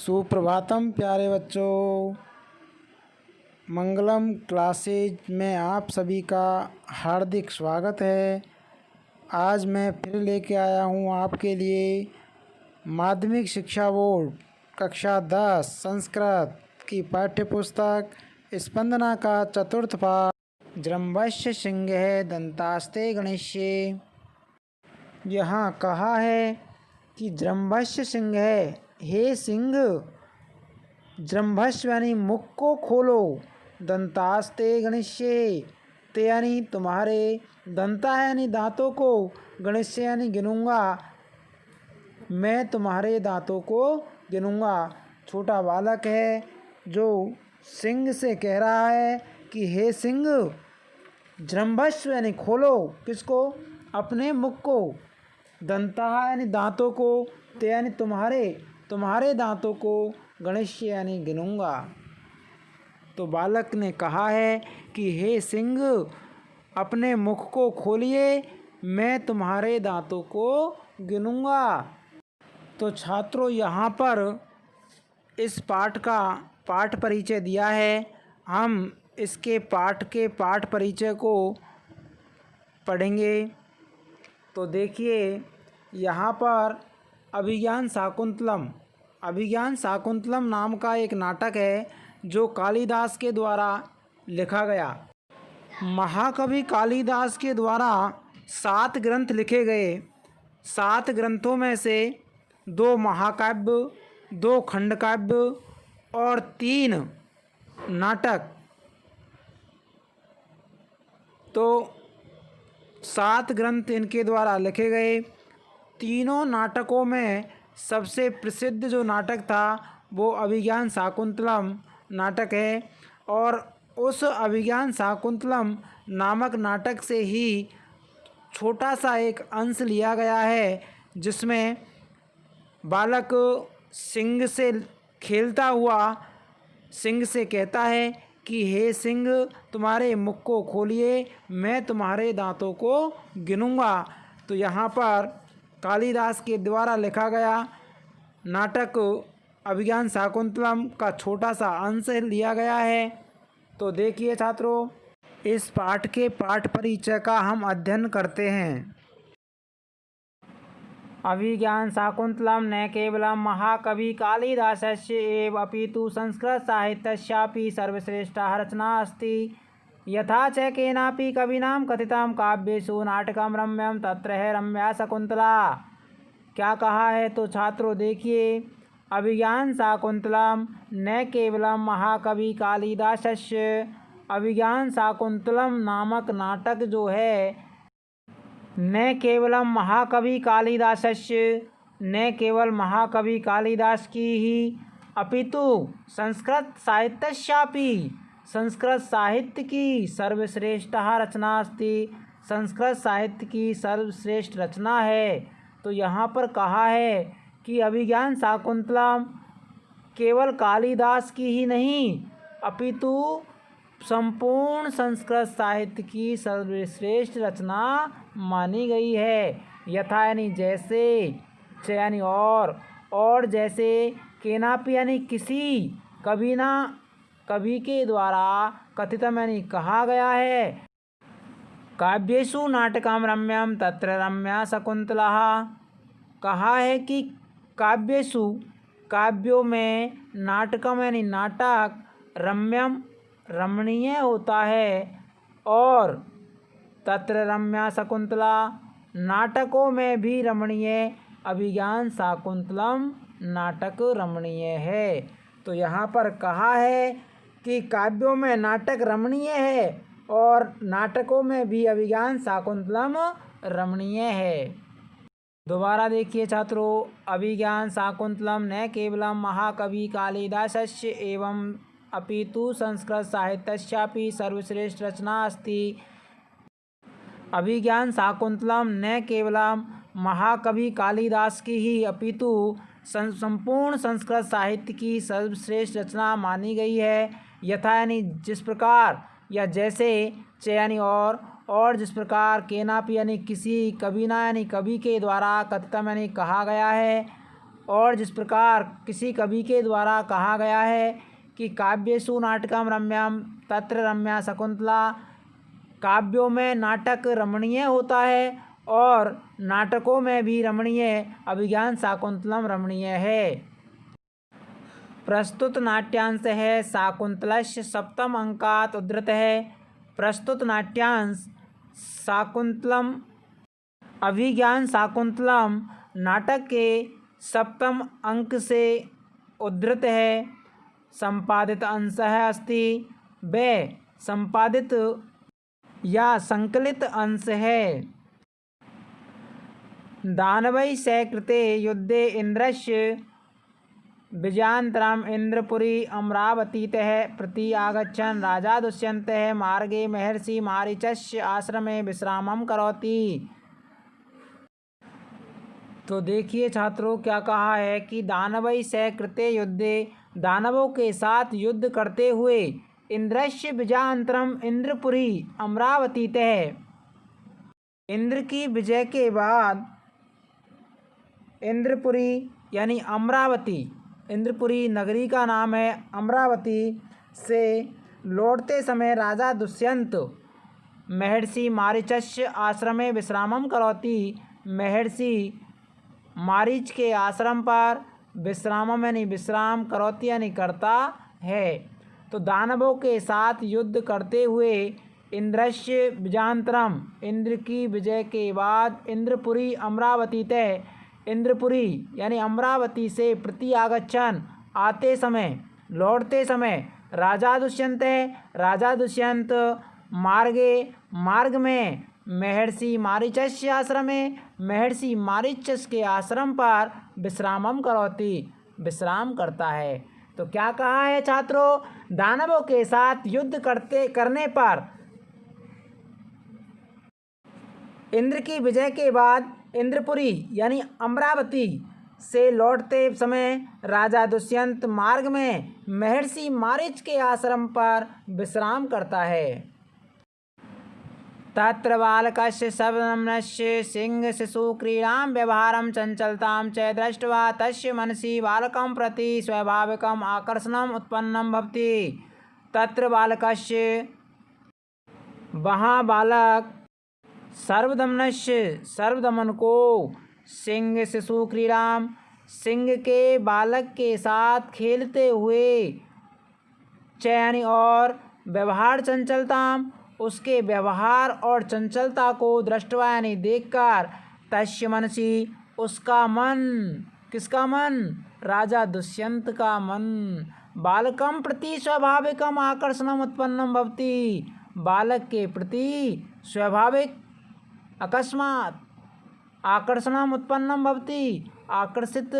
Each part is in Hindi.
सुप्रभातम प्यारे बच्चों। मंगलम क्लासेज में आप सभी का हार्दिक स्वागत है। आज मैं फिर लेके आया हूँ आपके लिए माध्यमिक शिक्षा बोर्ड कक्षा 10 संस्कृत की पाठ्य पुस्तक स्पंदना का चतुर्थ पाठ जृंभस्य सिंह दंतास्ते गणेशे। यहाँ कहा है कि जृंभस्य सिंह हे सिंह, जृंभस्य यानी मुख को खोलो, दंतास्ते गणेशे ते यानी तुम्हारे, दंता यानी दांतों को, गणेश यानी गिनूंगा, मैं तुम्हारे दांतों को गिनूंगा। छोटा बालक है जो सिंह से कह रहा है कि हे सिंह, जृंभस्य यानी खोलो, किसको? अपने मुख को, दंता यानी दांतों को, ते यानी तुम्हारे दांतों को, गणेश यानी गिनूंगा। तो बालक ने कहा है कि हे सिंह, अपने मुख को खोलिए, मैं तुम्हारे दांतों को गिनूंगा। तो छात्रों, यहाँ पर इस पाठ का पाठ परिचय दिया है। हम इसके पाठ के पाठ परिचय को पढ़ेंगे। तो देखिए, यहाँ पर अभिज्ञान शाकुंतलम नाम का एक नाटक है जो कालिदास के द्वारा लिखा गया। महाकवि कालिदास के द्वारा 7 ग्रंथ लिखे गए। 7 ग्रंथों में से 2 महाकाव्य, 2 खंडकाव्य और 3 नाटक। तो 7 ग्रंथ इनके द्वारा लिखे गए। तीनों नाटकों में सबसे प्रसिद्ध जो नाटक था वो अभिज्ञान शाकुंतलम नाटक है। और उस अभिज्ञान शाकुंतलम नामक नाटक से ही छोटा सा एक अंश लिया गया है जिसमें बालक सिंह से खेलता हुआ सिंह से कहता है कि हे सिंह, तुम्हारे मुख को खोलिए, मैं तुम्हारे दांतों को गिनूंगा। तो यहाँ पर कालिदास के द्वारा लिखा गया नाटक अभिज्ञान शाकुंतलम का छोटा सा अंश लिया गया है। तो देखिए छात्रों, इस पाठ के पाठ परिचय का हम अध्ययन करते हैं। अभिज्ञान शाकुंतलम न केवलं महाकवि कालिदासस्य एव अपितु संस्कृतसाहित्यस्यापि सर्वश्रेष्ठा रचना अस्ति। यथा च केनापि कविनां कथितं काव्येषु नाटकं रम्यं तत्र है रम्या शकुंतला। क्या कहा है? तो छात्रों देखिए, अभिज्ञान शाकुंतलम न केवलम महाकवि कालिदासस्य, अभिज्ञान शाकुंतलम नामक नाटक जो है न केवलम महाकवि कालिदासस्य, न केवल महाकवि कालिदास की ही, अपितु संस्कृत साहित्यस्यापि, संस्कृत साहित्य की सर्वश्रेष्ठ रचना अस्ति, संस्कृत साहित्य की सर्वश्रेष्ठ रचना है। तो यहाँ पर कहा है कि अभिज्ञान शाकुंतलम केवल कालिदास की ही नहीं अपितु संपूर्ण संस्कृत साहित्य की सर्वश्रेष्ठ रचना मानी गई है। यथा यानी जैसे, च यानी और जैसे, केनापि यानी किसी, कवि के द्वारा, कथितम यानी कहा गया है, काव्येषु नाटकम रम्यम तत्र रम्या शकुंतला। कहा है कि काव्येषु, काव्यों में, नाटकम यानी नाटक, रम्यम रमणीय होता है, और तत्र रम्या शकुंतला, नाटकों में भी रमणीय अभिज्ञान शाकुंतलम नाटक रमणीय है। तो यहाँ पर कहा है कि काव्यों में नाटक रमणीय है और नाटकों में भी अभिज्ञान शाकुंतलम रमणीय है। दोबारा देखिए छात्रों, अभिज्ञान शाकुंतलम न केवलम महाकवि कालिदासस्य एवं अपितु संस्कृत साहित्यस्यापि सर्वश्रेष्ठ रचना अस्ति। अभिज्ञान शाकुंतलम न केवलम महाकवि कालिदास की ही अपितु संपूर्ण संस्कृत साहित्य की सर्वश्रेष्ठ रचना मानी गई है। यथा यानी जिस प्रकार, या जैसे, च यानी और जिस प्रकार, केनापि यानी किसी, कविना यानी कवि के द्वारा, कथितम यानी कहा गया है, और जिस प्रकार किसी कवि के द्वारा कहा गया है कि काव्येषु नाटकम रम्यम तत्र रम्या शकुंतला, काव्यों में नाटक रमणीय होता है और नाटकों में भी रमणीय अभिज्ञान शाकुंतलम रमणीय है। प्रस्तुत नाट्यांश है शाकुंतलस्य सप्तम अंकात उद्धृत है। प्रस्तुत नाट्यांश शाकुंतलम अभिज्ञान शाकुंतलम नाटक के सप्तम अंक से उद्धृत है। संपादित अंशः अस्ति, व संपादित या संकलित अंश है। दानवैः सह कृते युद्धे इन्द्रस्य विजयानन्तरम् इंद्रपुरी अमरावतीतः प्रति आगच्छन् राजा दुष्यन्तः मार्गे महर्षि मारीचस्य आश्रमे विश्रामं करोति। तो देखिए छात्रों क्या कहा है कि दानवैः सह कृते युद्धे, दानवों के साथ युद्ध करते हुए इंद्रस्य विजयानन्तरम इंद्रपुरी अमरावतीतः, इंद्र की विजय के बाद इंद्रपुरी यानी अमरावती, इंद्रपुरी नगरी का नाम है अमरावती से लौटते समय राजा दुष्यंत महर्षि मारीचस्य आश्रमे विश्रामं करोति, महर्षि मारीच के आश्रम पर विश्रामम यानी विश्राम करोति यानी करता है। तो दानवों के साथ युद्ध करते हुए इंद्रस्य विजयानन्तरम, इंद्र की विजय के बाद इंद्रपुरी अमरावती तय, इंद्रपुरी यानी अमरावती से प्रति आगच्छन आते समय, लौटते समय राजा दुष्यंत है, राजा दुष्यंत मार्गे मार्ग में महर्षि मारीचस्य आश्रमे, महर्षि मारीचस के आश्रम पर विश्रामम करोति विश्राम करता है। तो क्या कहा है छात्रों, दानवों के साथ युद्ध करने पर इंद्र की विजय के बाद इंद्रपुरी यानी अमरावती से लौटते समय राजा दुष्यंत मार्ग में महर्षि मारीच के आश्रम पर विश्राम करता है। तत्र बालकस्य शब्दनम्नस्य सिंहशिशुक्रीडां व्यवहारं चञ्चलतां च दृष्ट्वा तस्य मनसि बालकं प्रति स्वाभाविकम् आकर्षणम् उत्पन्नं भवति। तत्र बालकस्य, वहाँ बालक सर्वदमनस्य सर्वदमन को, सिंह शिशु क्रीडाम सिंह के बालक के साथ खेलते हुए, चयन और व्यवहार चंचलताम उसके व्यवहार और चंचलता को दृष्टवा यानी देखकर, तस्य मनसि उसका मन, किसका मन, राजा दुष्यंत का मन, बालकम प्रति स्वाभाविकम आकर्षणम उत्पन्नम भवति, बालक के प्रति स्वाभाविक अकस्मात आकर्षणम उत्पन्नम भवति आकर्षित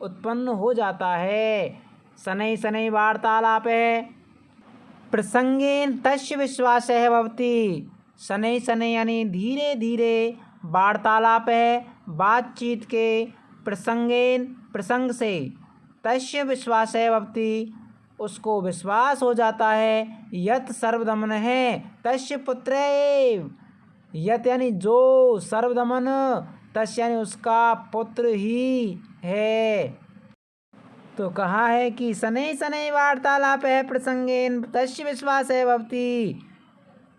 उत्पन्न हो जाता है। शनै शनै वार्तालाप है प्रसंगेन तस्य विश्वासः भवति, शनै शनै यानी धीरे धीरे, वार्तालाप है बातचीत के, प्रसंगेन प्रसंग से, तस्य विश्वासः भवति उसको विश्वास हो जाता है, यत् सर्वदमन है तस्य पुत्र एव, यत यानी जो, सर्वदमन तस्य यानी उसका पुत्र ही है। तो कहा है कि शनै शनै वार्तालाप है प्रसंगेन तस्य विश्वास है भवति,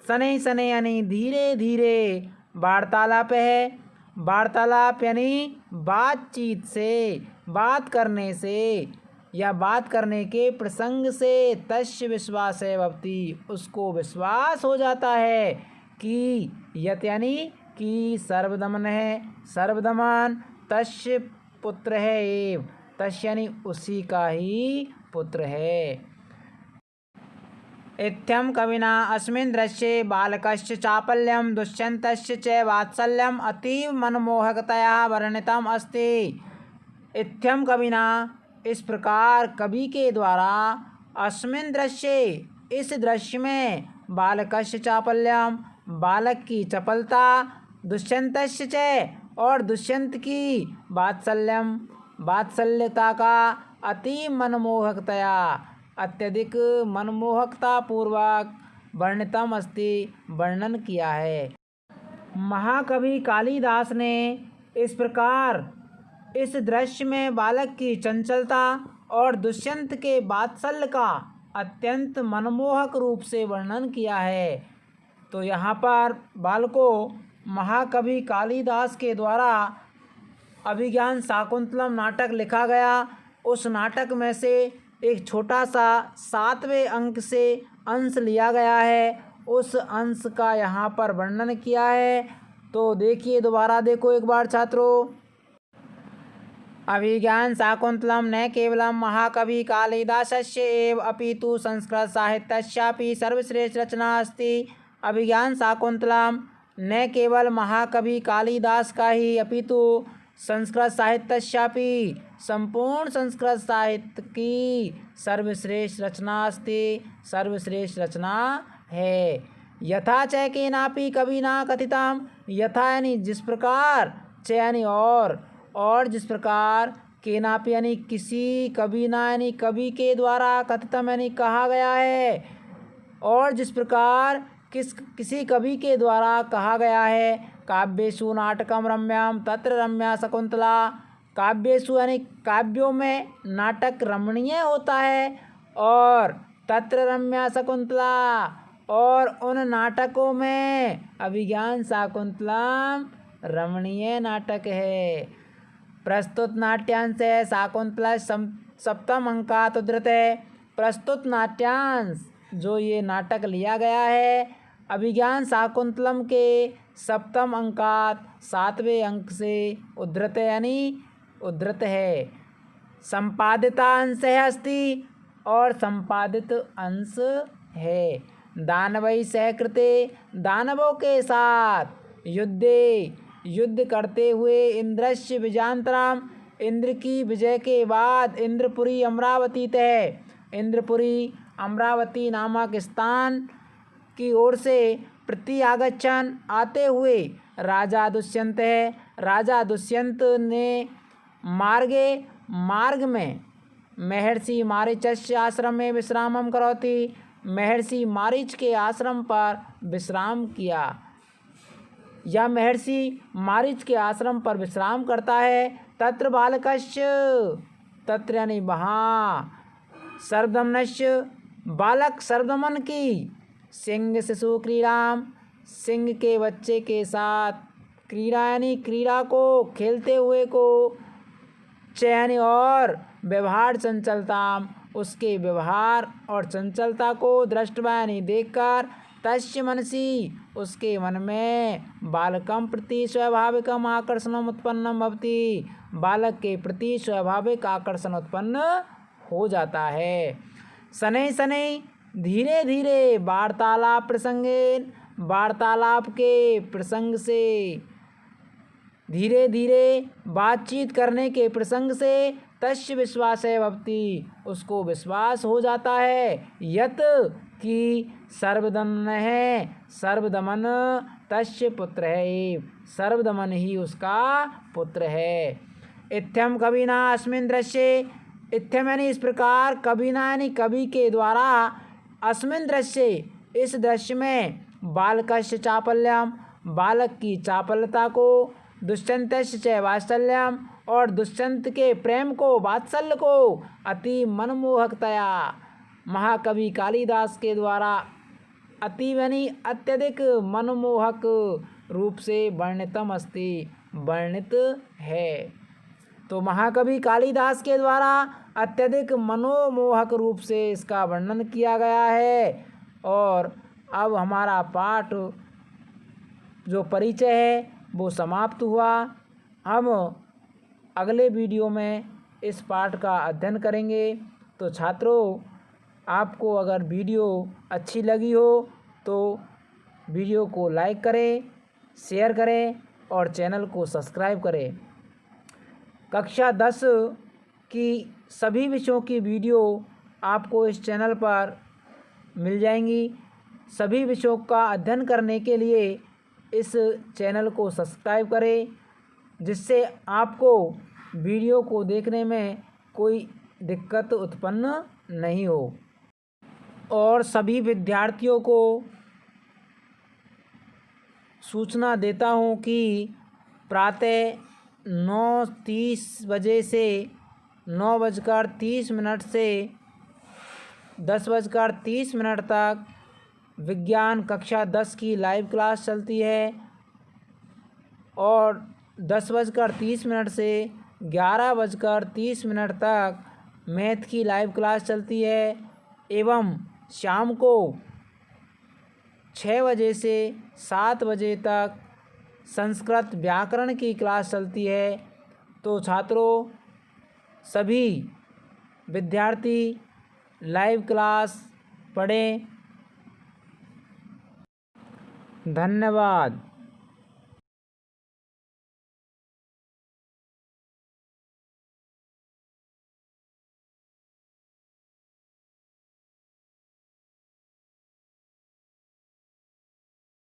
शनै शनै यानी धीरे धीरे, वार्तालाप है, वार्तालाप यानी बातचीत से, बात करने से या बात करने के प्रसंग से, तस्य विश्वास है भवति उसको विश्वास हो जाता है कि, यत यानी कि सर्वदमन है, सर्वदमन तस्य पुत्र है एव, तस्य यानी उसी का ही पुत्र है। इत्थं कविना अस्मिन् दृश्ये बालकस्य चापल्यं दुष्यन्तस्य च वात्सल्यम् अतीव मनमोहकतया वर्णितम् अस्ति। इत्थं कविना इस प्रकार कवि के द्वारा अस्मिन् दृश्ये इस दृश्य में बालकस्य चापल्यम बालक की चपलता, दुष्यन्तस्य च और दुष्यंत की वात्सल्यम वात्सल्यता का, अति मनमोहकतया अत्यधिक मनमोहकता पूर्वक वर्णितम अस्ति वर्णन किया है। महाकवि कालिदास ने इस प्रकार इस दृश्य में बालक की चंचलता और दुष्यंत के वात्सल्य का अत्यंत मनमोहक रूप से वर्णन किया है। तो यहाँ पर बालकों महाकवि कालिदास के द्वारा अभिज्ञान शाकुंतलम नाटक लिखा गया। उस नाटक में से एक छोटा सा 7वें अंक से अंश लिया गया है, उस अंश का यहाँ पर वर्णन किया है। तो देखिए, दोबारा देखो एक बार छात्रों। अभिज्ञान शाकुंतलम न केवलं महाकवि कालिदासस्य एव अपितु संस्कृत साहित्यस्यापि सर्वश्रेष्ठ रचना अस्ति। अभिज्ञान शाकुंतलम न केवल महाकवि कालिदास का ही अपितु संस्कृत साहित्यस्यापि संपूर्ण संस्कृत साहित्य की सर्वश्रेष्ठ रचना अस्ति, सर्वश्रेष्ठ रचना है। यथा च केनापि कविना कथितम, यथा यानी जिस प्रकार, च यानी और जिस प्रकार, केनापि यानी किसी, कविना यानी कवि के द्वारा, कथितम यानी कहा गया है, और जिस प्रकार किसी कवि के द्वारा कहा गया है। काव्येषु नाटकम रम्यम तत्र रम्या शकुंतला। काव्येषु यानी काव्यों में नाटक रमणीय होता है, और तत्र रम्या शकुंतला, और उन नाटकों में अभिज्ञान शाकुंतलम रमणीय नाटक है। प्रस्तुत नाट्यांश है शाकुंतला सप्तम अंकात उद्धृत है। प्रस्तुत नाट्यांश जो ये नाटक लिया गया है अभिज्ञान शाकुंतलम के सप्तम अंकात 7वें अंक से उद्धृत है, यानी उद्धृत है। संपादिता अंश है अस्ति, और संपादित अंश है। दानवई सहकृते, दानवों के साथ युद्ध करते हुए इंद्रस्य विजयांतराम, इंद्र की विजय के बाद इंद्रपुरी अमरावती तय, इंद्रपुरी अमरावती नामक स्थान की ओर से प्रत्यागच्छन आते हुए राजा दुष्यंत है। राजा दुष्यंत ने मार्ग में महर्षि मारीचस्य आश्रम में विश्रामम करोति, महर्षि मारीच के आश्रम पर विश्राम किया, या महर्षि मारीच के आश्रम पर विश्राम करता है। तत्र बालकस्य, तत्र यानी वहाँ, सर्वदमनस्य बालक सर्वदमन की, सिंह शिशु क्रीड़ाम, सिंह के बच्चे के साथ, क्रीड़ा यानी क्रीड़ा को, खेलते हुए को, चयन और व्यवहार चंचलताम, उसके व्यवहार और चंचलता को, दृष्टवा यानी देखकर, तस्य मनसि उसके मन में, बालकम प्रति स्वाभाविकम आकर्षणम उत्पन्नम भवति, बालक के प्रति स्वाभाविक आकर्षण उत्पन्न हो जाता है। शनै शनै धीरे धीरे वार्तालाप प्रसंगेन, वार्तालाप के प्रसंग से, धीरे धीरे बातचीत करने के प्रसंग से, तस्य विश्वास है भवति उसको विश्वास हो जाता है, यत कि सर्वदमन है, सर्वदमन तस्य पुत्र है, सर्वदमन ही उसका पुत्र है। इत्थम कविना अस्मिन् दृश्ये, इत्थम यानी इस प्रकार, कविना यानी कवि के द्वारा, अस्मिन् दृश्ये इस दृश्य में, बालकस्य चापल्यम बालक की चापलता को, दुष्यंतस्य च वात्सल्यम और दुष्यंत के प्रेम को, वात्सल्य को, अति मनमोहकतया महाकवि कालिदास के द्वारा अति यानी अत्यधिक मनमोहक रूप से वर्णितम अस्ति, वर्णित है। तो महाकवि कालिदास के द्वारा अत्यधिक मनोमोहक रूप से इसका वर्णन किया गया है। और अब हमारा पाठ जो परिचय है वो समाप्त हुआ। हम अगले वीडियो में इस पाठ का अध्ययन करेंगे। तो छात्रों, आपको अगर वीडियो अच्छी लगी हो तो वीडियो को लाइक करें, शेयर करें और चैनल को सब्सक्राइब करें। कक्षा 10 की सभी विषयों की वीडियो आपको इस चैनल पर मिल जाएंगी। सभी विषयों का अध्ययन करने के लिए इस चैनल को सब्सक्राइब करें, जिससे आपको वीडियो को देखने में कोई दिक्कत उत्पन्न नहीं हो। और सभी विद्यार्थियों को सूचना देता हूँ कि प्रातः 9:30 बजे से 9:30 से 10:30 तक विज्ञान कक्षा 10 की लाइव क्लास चलती है और 10:30 से 11:30 तक मैथ की लाइव क्लास चलती है एवं शाम को 6 बजे से 7 बजे तक संस्कृत व्याकरण की क्लास चलती है। तो छात्रों, सभी विद्यार्थी लाइव क्लास पढ़ें। धन्यवाद।